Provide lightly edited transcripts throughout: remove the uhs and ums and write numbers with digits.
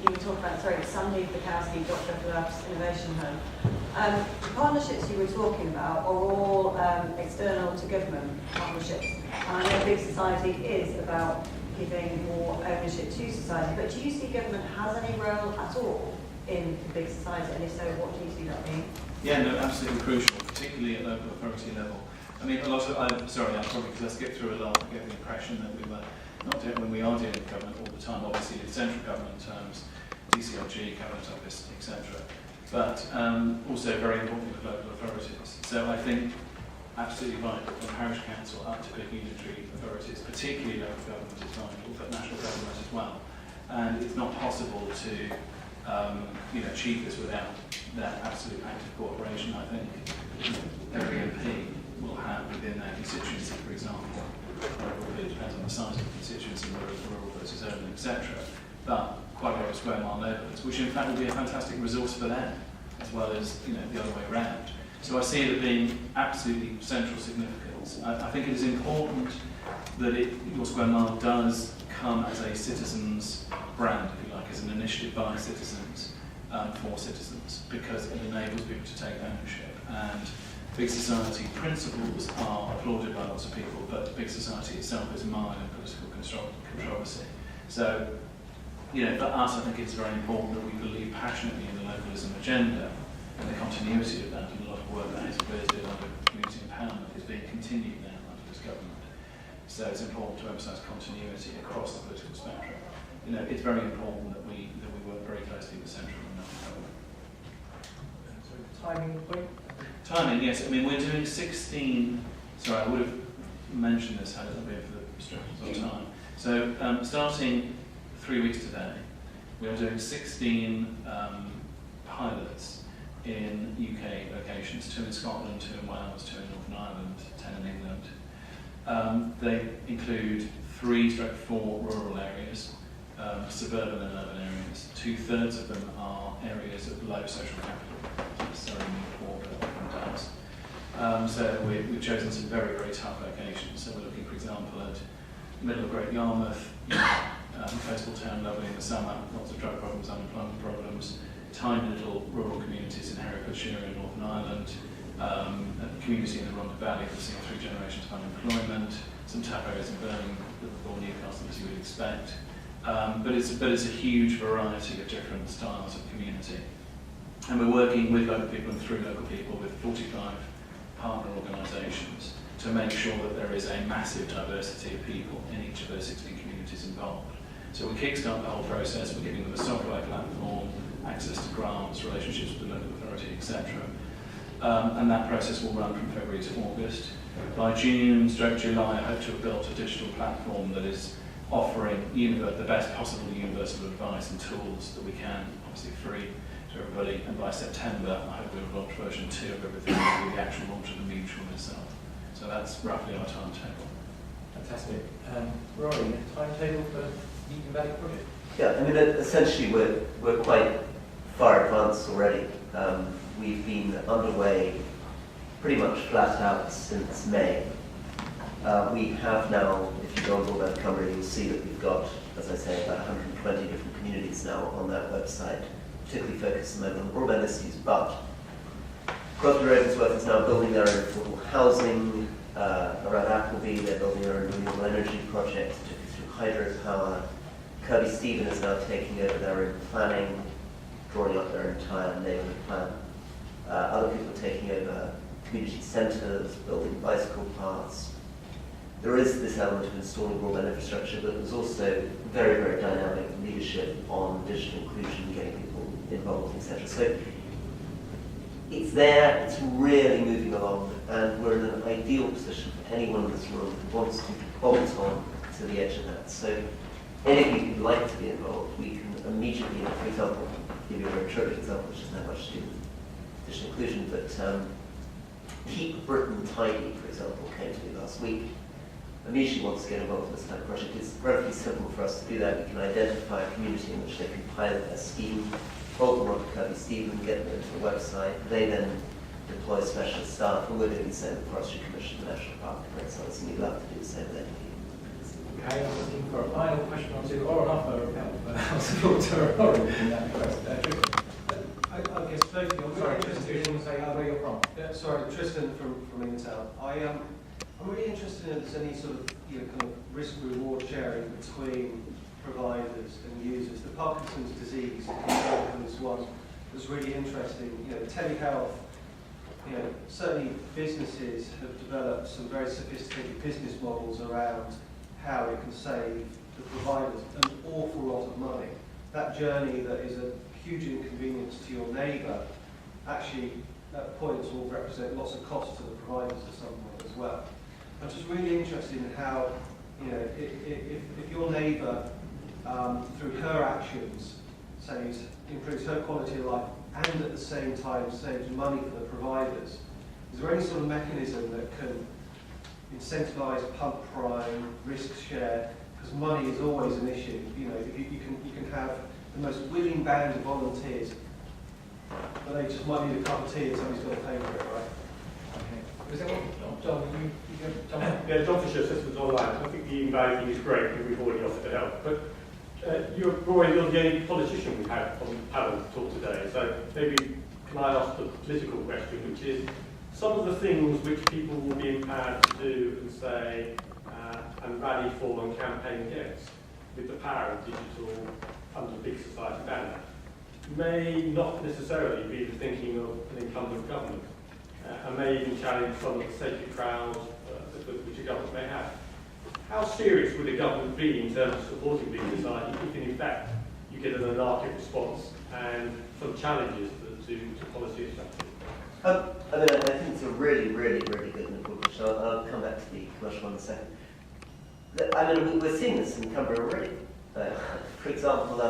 you were talking about, sorry, Sandy Bukowski, Dr. Labs Innovation Home. The partnerships you were talking about are all external to government partnerships. And I know Big Society is about giving more ownership to society, but do you see government has any role at all in Big Society? And if so, what do you see that being? Yeah, no, absolutely crucial, particularly at local authority level. I mean, a lot of, I'm probably because I skipped through a lot, I get the impression that we were not doing, when we are dealing with government all the time, obviously in central government terms, DCLG, Cabinet Office, etc. But also very important for local authorities. So I think absolutely vital from parish council up to big unitary authorities, particularly local government is vital, but national government as well. And it's not possible to achieve this without that absolute active cooperation. I think every MP will have within their constituency, for example, it depends on the size of the constituency, rural versus urban, etc. But quite a lot of square mile neighbourhoods, which in fact will be a fantastic resource for them, as well as the other way around. So I see it being absolutely central significance. I think it is important that Your Square Mile does come as a citizens' brand, if you like, as an initiative by citizens for citizens, because it enables people to take ownership. And Big Society principles are applauded by lots of people, but Big Society itself is mired in political controversy. So, for us, I think it's very important that we believe passionately in the localism agenda and the continuity of that, and a lot of work that has been under community empowerment is being continued now under this government. So it's important to emphasise continuity across the political spectrum. It's very important that we work very closely with central and local government. So timing point? Timing, yes. I mean, we're doing 16. Sorry, I would have mentioned this had it not been for the restrictions on time. So, starting 3 weeks today, we are doing 16 pilots in UK locations, 2 in Scotland, 2 in Wales, 2 in Northern Ireland, 10 in England. They include 3/4 rural areas, suburban and urban areas. 2/3 of them are areas of low social capital, not necessarily poor, but often does. So we've chosen some very, very tough locations. So we're looking, for example, at the middle of Great Yarmouth, coastal town, lovely in the summer, lots of drug problems, unemployment problems, tiny little rural communities in Herefordshire and Northern Ireland, a community in the Rhondda Valley that's seen 3 generations of unemployment, some tough areas in Birmingham, Liverpool, Newcastle, as you would expect. But it's a huge variety of different styles of community. And we're working with local people and through local people with 45 partner organisations to make sure that there is a massive diversity of people in each of those 16 communities involved. So we kickstart the whole process, we're giving them a software platform, access to grants, relationships with the local authority, etc. And that process will run from February to August. By June/July, I hope to have built a digital platform that is offering the best possible universal advice and tools that we can, obviously free to everybody. And by September, I hope we'll launch version 2 of everything, with the actual launch of the mutual itself. So that's roughly our timetable. Fantastic. Rory, timetable for the QandA project? Yeah, I mean, essentially we're quite far advanced already. We've been underway pretty much flat out since May. We have now, if you go on Broadband Cymru, you'll see that we've got, as I say, about 120 different communities now on that website, particularly focused on broadband issues. But Crosby Ravensworth is now building their own affordable housing. Around Appleby, they're building their own renewable energy project, particularly through hydropower. Kirby Stephen is now taking over their own planning, drawing up their entire neighbourhood plan. Other people are taking over community centres, building bicycle paths. There is this element of installing broadband infrastructure, but there's also very, very dynamic leadership on digital inclusion, getting people involved, etc. So it's there, it's really moving along, and we're in an ideal position for anyone in this room who wants to bolt on to the edge of that. So any of you who'd like to be involved, we can immediately, for example, give you a very trivial example, which doesn't have much to do with digital inclusion, but Keep Britain Tidy, for example, came to me last week. Immediately wants to get involved in this kind of project. It's relatively simple for us to do that. We can identify a community in which they can pilot their scheme, hold them on to Kirby Stephen, get them into the website. They then deploy specialist staff, and we're doing the same with the Forestry Commission, the National Park, and so on. So we'd love to do the same with anything. Okay, I'm looking for a final question or two, or an offer of support to Rory in that request. I guess both of you. I'm Sorry, really Tristan, do you interested want to say where you're from? Yeah, sorry, Tristan from Intel. I'm really interested in if there's any sort of kind of risk-reward sharing between providers and users. The Parkinson's disease example is one that's really interesting. Telehealth. Certainly businesses have developed some very sophisticated business models around how it can save the providers an awful lot of money. That journey that is a huge inconvenience to your neighbour actually at points will represent lots of costs to the providers at some point as well. I'm just really interested in how, if your neighbour, through her actions, improves her quality of life and at the same time saves money for the providers, is there any sort of mechanism that can incentivise pump prime, risk share? Because money is always an issue. If you can have the most willing band of volunteers, but they just might need a cup of tea and somebody's got to pay for it, right? Okay. Was that one? John, you go, John? Yeah, John Fisher, Systems Online. I think the e-banking is great, and we've already offered to help. But Rory, you're the only politician we've had on the panel talk today. So maybe can I ask the political question, which is some of the things which people will be empowered to do and say and rally for and campaign against with the power of digital under big society banner may not necessarily be the thinking of an incumbent government and may even challenge some of the sacred crowds which a government may have. How serious would a government be in terms of supporting big society if in fact you get an anarchic response and some challenges to policy and strategy? I think it's a really, really, really good and important question. I'll come back to the commercial one in a second. We're seeing this in Cumbria already. For example,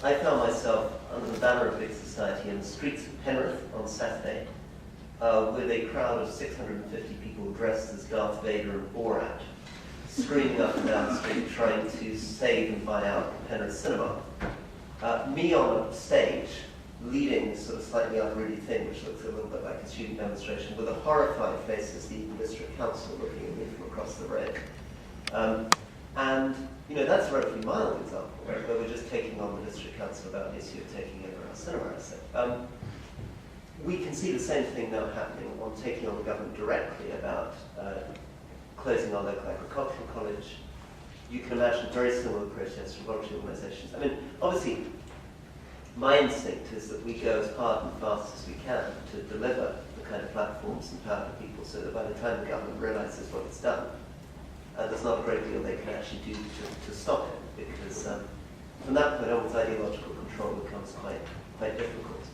I found myself under the banner of big society in the streets of Penrith on Saturday with a crowd of 650 people dressed as Darth Vader and Borat, screaming up and down the street trying to save and buy out Penrith Cinema. Me on a stage leading this sort of slightly unruly thing, which looks a little bit like a student demonstration, with a horrified face as the district council looking at me from across the road. That's a relatively mild example, right, where we're just taking on the district council about the issue of taking over our cinema asset. We can see the same thing now happening on taking on the government directly about closing our local agricultural college. You can imagine very similar protests from voluntary organisations. Obviously, my instinct is that we go as hard and fast as we can to deliver the kind of platforms and power to people so that by the time the government realises what it's done, there's not a great deal they can actually do to stop it, because from that point onwards, ideological control becomes quite difficult.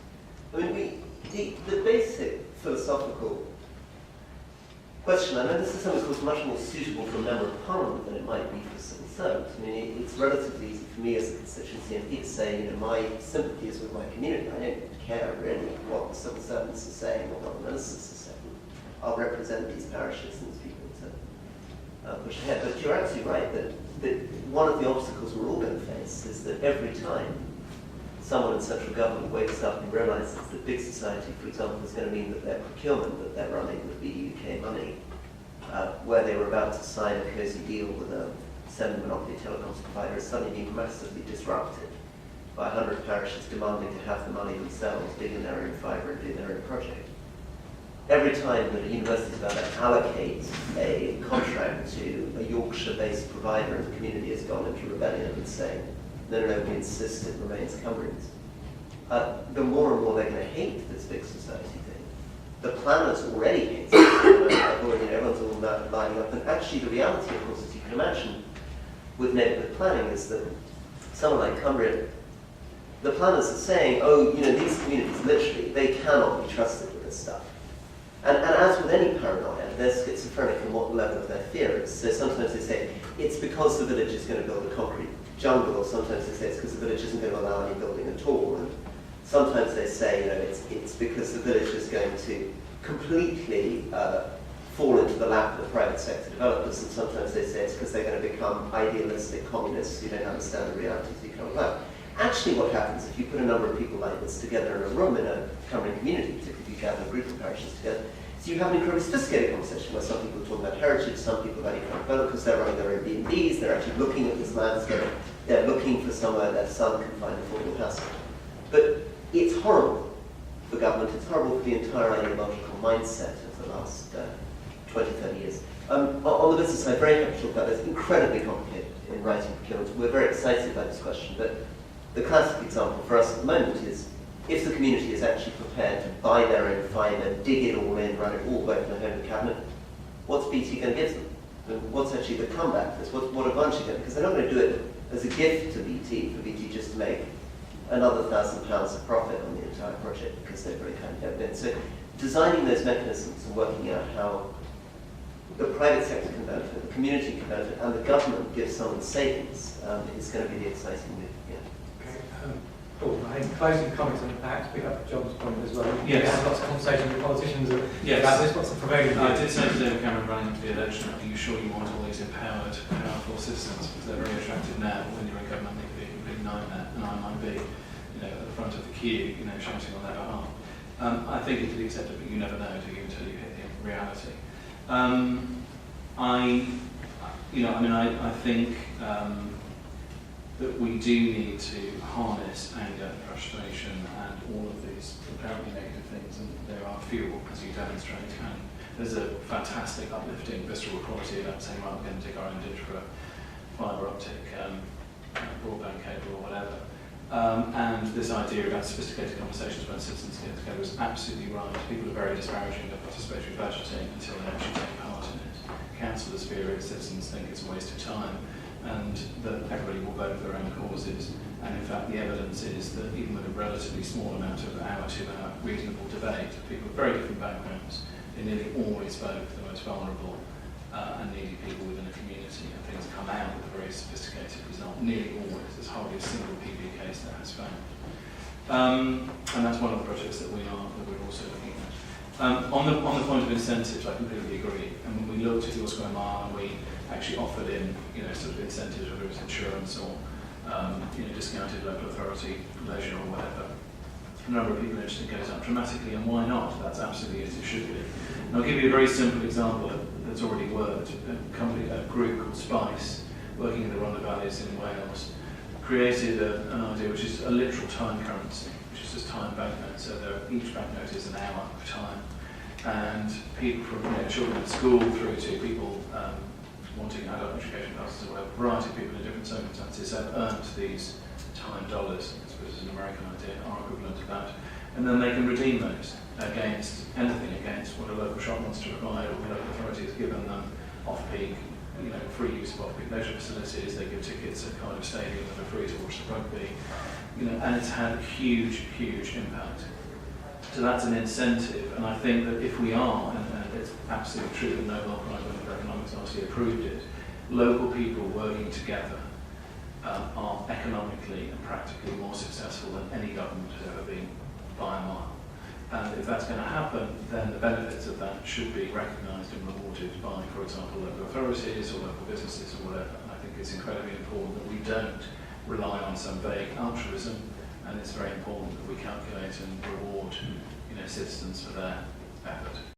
The basic philosophical question, I know this is something that's much more suitable for a member of parliament than it might be for a civil servant. It's relatively easy for me as a constituency MP to say, my sympathy is with my community. I don't care really what the civil servants are saying or what the ministers are saying. I'll represent these parishes and these people to push ahead. But you're absolutely right that one of the obstacles we're all going to face is that every time someone in central government wakes up and realises that big society, for example, is going to mean that their procurement that they're running would be UK money, where they were about to sign a cosy deal with a semi-monopoly telecoms provider, is suddenly being massively disrupted by 100 parishes demanding to have the money themselves, dig in their own fibre and do their own project. Every time that a university is about to allocate a contract to a Yorkshire-based provider and the community has gone into rebellion and saying, no, we insist it remains Cumbrians. The more and more they're going to hate this big society thing. The planners already hate it. Everyone's all about lining up. And actually the reality, of course, as you can imagine, with neighbourhood planning is that someone like Cumbria, the planners are saying, these communities, literally, they cannot be trusted with this stuff. And as with any paranoia, they're schizophrenic in what level of their fear is. So sometimes they say, it's because the village is going to build a concrete jungle, or sometimes they say it's because the village isn't going to allow any building at all. And sometimes they say, it's because the village is going to completely fall into the lap of the private sector developers. And sometimes they say it's because they're going to become idealistic communists who don't understand the realities of economic life. Actually, what happens if you put a number of people like this together in a room in a Cumbrian community, particularly if you gather a group of parishes together, So you have an incredibly sophisticated conversation where some people are talking about heritage, some people about economic development because they're running their Airbnbs, they're actually looking at this landscape, they're looking for somewhere their son can find affordable housing. But it's horrible for government, it's horrible for the entire ideological mindset of the last 20, 30 years. On the business side, very happy to talk about this, incredibly complicated in writing procurement. We're very excited about this question, but the classic example for us at the moment is if the community is actually prepared to buy their own fibre, dig it all in, run it all back in a home cabinet, what's BT going to give them? And what's actually the comeback to this? What advantage are they? Because they're not going to do it as a gift to BT, for BT just to make another £1,000 of profit on the entire project because they've very kind of been. So designing those mechanisms and working out how the private sector can benefit, the community can benefit, and the government gives some of the savings is going to be the exciting move. Paul, I think closing comments and perhaps pick up John's point as well. Yes. We had lots of conversation with politicians Yes. about this. What's the prevailing view? I did say to David Cameron running into the election, are you sure you want all these empowered, powerful citizens? Because they're very attractive now, but when you're in government, they can be a complete nightmare, and I might be, at the front of the queue, shouting on their behalf. I think it could be accepted, but you never know, do you, until you hit the reality. I think that we do need to harness anger, frustration, and all of these apparently negative things, and there are fuel, as you demonstrate. And there's a fantastic, uplifting, visceral quality about saying, right, we're going to dig our own ditch for a fibre optic broadband cable or whatever. And this idea about sophisticated conversations when citizens get together is absolutely right. People are very disparaging of participatory budgeting until they actually take part in it. Councillors fear it, citizens think it's a waste of time, and that everybody will vote for their own causes. And in fact, the evidence is that even with a relatively small amount of hour to hour reasonable debate, people of very different backgrounds, they nearly always vote for the most vulnerable and needy people within a community, and things come out with a very sophisticated result. Nearly always, there's hardly a single PV case that has failed. And that's one of the projects that we're also looking at. On the point of incentives, I completely agree. And when we looked at your square mile, and we actually offered in, sort of incentives, whether it's insurance or, discounted local authority leisure or whatever. The number of people interested goes up dramatically, and why not? That's absolutely as it should be. And I'll give you a very simple example that's already worked. A group called Spice, working in the Rhondda Valleys in Wales, created an idea which is a literal time currency, which is just time banknotes. So each banknote is an hour of time, and people from children at school through to people wanting adult education classes or whatever, a variety of people in different circumstances have earned these time dollars. I suppose it's an American idea, our equivalent of that, and then they can redeem those against anything, against what a local shop wants to provide, or the local authority has given them off-peak, free use of off-peak leisure facilities. They give tickets at Cardiff Stadium that are free to watch the rugby, and it's had a huge, huge impact. So that's an incentive, and I think that if we are, and it's absolutely true that Nobel Prize winner for economics obviously approved it, local people working together are economically and practically more successful than any government has ever been by a mile. And if that's going to happen, then the benefits of that should be recognised and rewarded by, for example, local authorities or local businesses or whatever. And I think it's incredibly important that we don't rely on some vague altruism, and it's very important that we calculate and reward citizens for their effort.